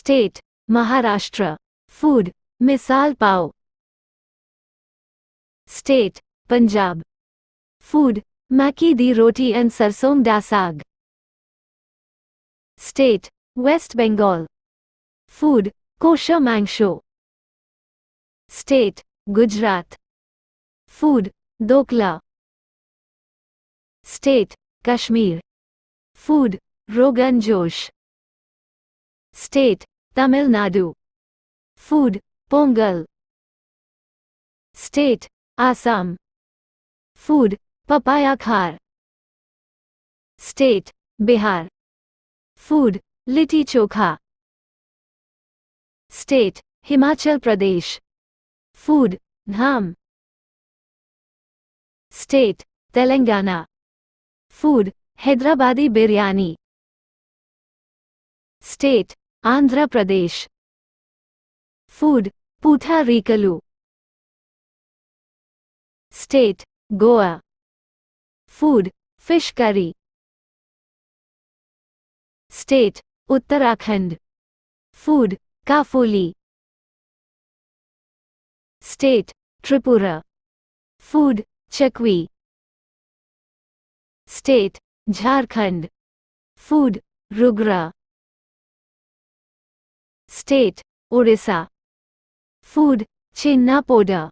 State Maharashtra. Food misal pav. State Punjab. Food makki di roti and sarson da saag. State West Bengal. Food kosher mangsho. State Gujarat. Food dokla. State Kashmir. Food rogan josh. State Tamil Nadu. Food pongal. State Assam. Food papaya khar. State Bihar. Food litti chokha. State Himachal Pradesh. Food dham. State Telengana. Food Hyderabadi biryani. State Andhra Pradesh. Food putha rikalu. State Goa. Food fish curry. State Uttarakhand. Food kafuli. State Tripura. Food chakwi. State Jharkhand. Food rugra. State Odisha. Food chinna poda.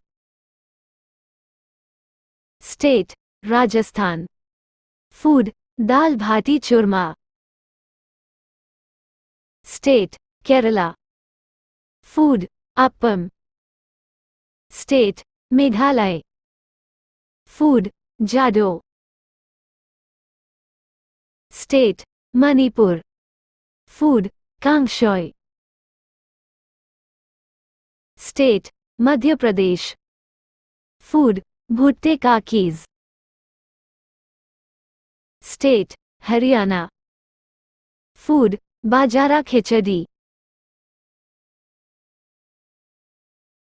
State Rajasthan. Food dal bhati churma. State Kerala. Food appam. State Meghalaya. Food jado. State Manipur. Food kangshoy. State Madhya Pradesh. Food bhutte ka keez. State Haryana. Food bajara khichdi.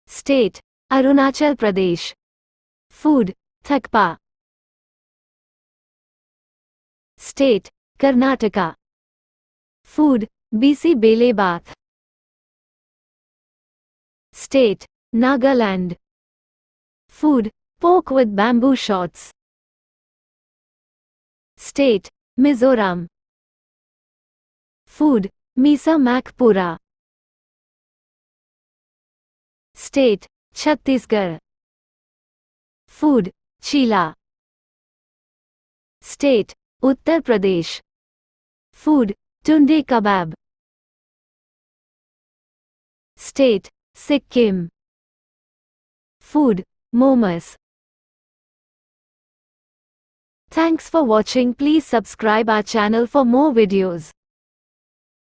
State Arunachal Pradesh. Food thakpa. State Karnataka. Food bisi bele bath. State Nagaland. Food pork with bamboo shoots. State Mizoram. Food misa mak pura. State Chhattisgarh. Food chila. State Uttar Pradesh. Food tunde kebab. State Sikkim. Food momos. Thanks for watching. Please subscribe our channel for more videos.